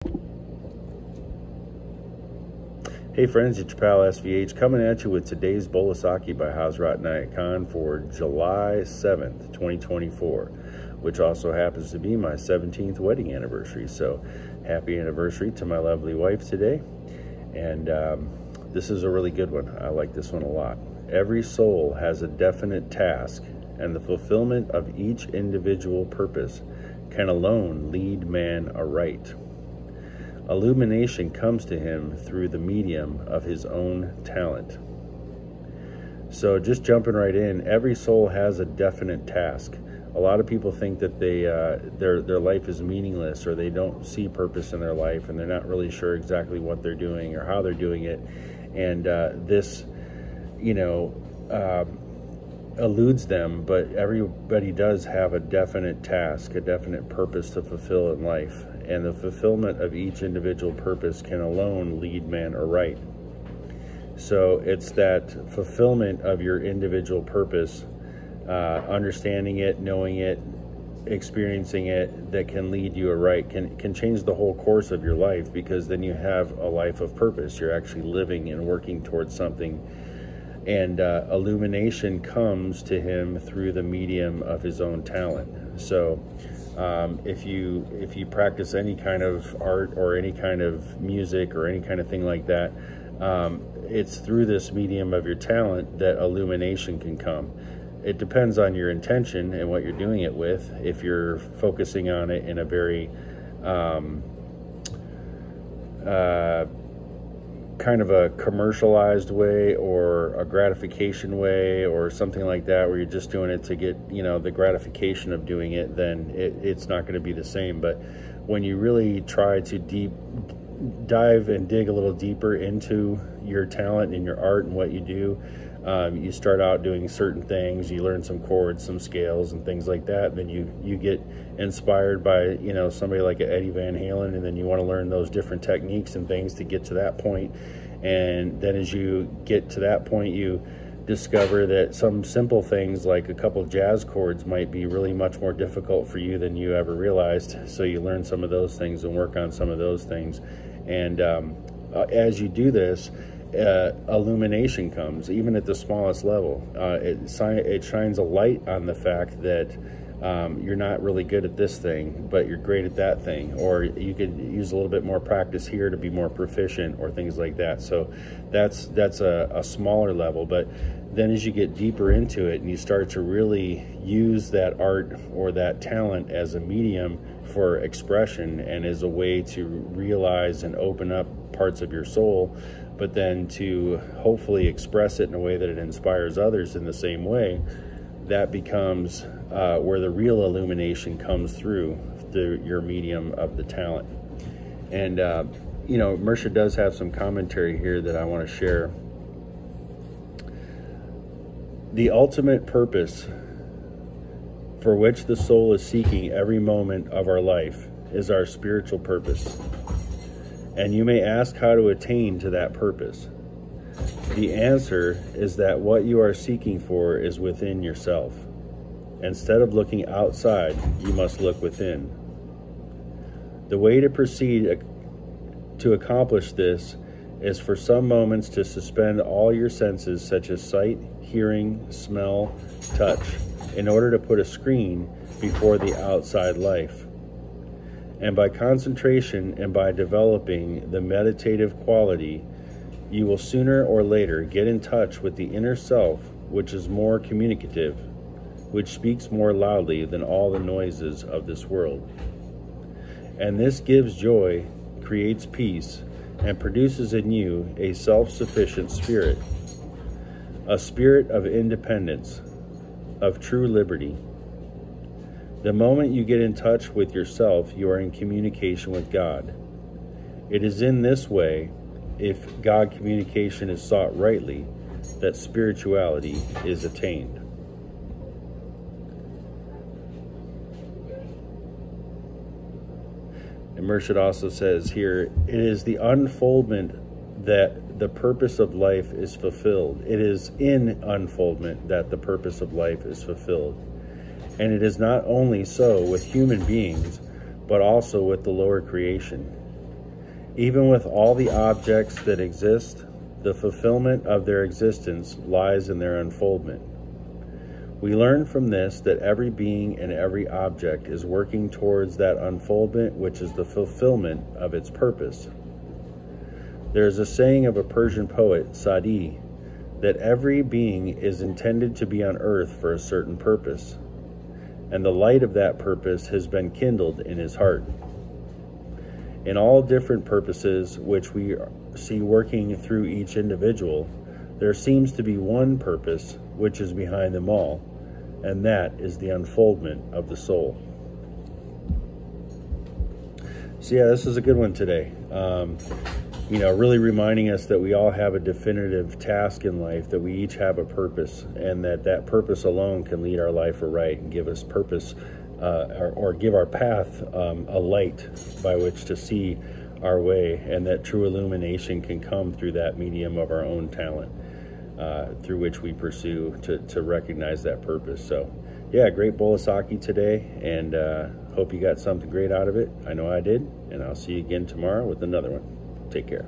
Hey friends, it's your pal SVH coming at you with today's bowl of Saki by Hazrat Nayat Khan for July 7th, 2024, which also happens to be my 17th wedding anniversary. So happy anniversary to my lovely wife today. And this is a really good one. I like this one a lot. Every soul has a definite task, and the fulfillment of each individual purpose can alone lead man aright. Illumination comes to him through the medium of his own talent. So just jumping right in, every soul has a definite task. A lot of people think that their life is meaningless, or they don't see purpose in their life, and they're not really sure exactly what they're doing or how they're doing it. And this, eludes them, but everybody does have a definite task, a definite purpose to fulfill in life. And the fulfillment of each individual purpose can alone lead man aright. So it's that fulfillment of your individual purpose, understanding it, knowing it, experiencing it, that can lead you aright, can change the whole course of your life, because then you have a life of purpose. You're actually living and working towards something. And illumination comes to him through the medium of his own talent. So if you practice any kind of art or any kind of music or any kind of thing like that, it's through this medium of your talent that illumination can come. It depends on your intention and what you're doing it with. If you're focusing on it in a very kind of a commercialized way, or a gratification way, or something like that, where you're just doing it to get the gratification of doing it, then it's not going to be the same. But when you really try to dive and dig a little deeper into your talent and your art and what you do, you start out doing certain things, you learn some chords, some scales and things like that, then you get inspired by somebody like Eddie Van Halen, and then you want to learn those different techniques and things to get to that point. And then as you get to that point, you discover that some simple things like a couple of jazz chords might be really much more difficult for you than you ever realized. So you learn some of those things and work on some of those things. And as you do this, illumination comes, even at the smallest level. It shines a light on the fact that you're not really good at this thing, but you're great at that thing, or you could use a little bit more practice here to be more proficient, or things like that. So that's a smaller level. But then as you get deeper into it and you start to really use that art or that talent as a medium for expression and as a way to realize and open up parts of your soul, but then to hopefully express it in a way that it inspires others in the same way, that becomes where the real illumination comes through your medium of the talent. And Mersha does have some commentary here that I want to share. The ultimate purpose for which the soul is seeking every moment of our life is our spiritual purpose. And you may ask how to attain to that purpose. The answer is that what you are seeking for is within yourself. Instead of looking outside, you must look within. The way to proceed to accomplish this is for some moments to suspend all your senses, such as sight, hearing, smell, touch, in order to put a screen before the outside life. And by concentration and by developing the meditative quality, you will sooner or later get in touch with the inner self, which is more communicative, which speaks more loudly than all the noises of this world. And this gives joy, creates peace, and produces in you a self-sufficient spirit, a spirit of independence, of true liberty. The moment you get in touch with yourself, you are in communication with God. It is in this way, if God communication is sought rightly, that spirituality is attained. And Mershad also says here, it is the unfoldment that the purpose of life is fulfilled. It is in unfoldment that the purpose of life is fulfilled. And it is not only so with human beings, but also with the lower creation. Even with all the objects that exist, the fulfillment of their existence lies in their unfoldment. We learn from this that every being and every object is working towards that unfoldment, which is the fulfillment of its purpose. There is a saying of a Persian poet, Saki, that every being is intended to be on earth for a certain purpose, and the light of that purpose has been kindled in his heart. In all different purposes which we see working through each individual, there seems to be one purpose which is behind them all, and that is the unfoldment of the soul. So yeah, this is a good one today. Really reminding us that we all have a definitive task in life, that we each have a purpose, and that purpose alone can lead our life aright and give us purpose, or give our path a light by which to see our way, and that true illumination can come through that medium of our own talent, through which we pursue to recognize that purpose. So yeah, great bowl of sake today, and hope you got something great out of it. I know I did, and I'll see you again tomorrow with another one. Take care.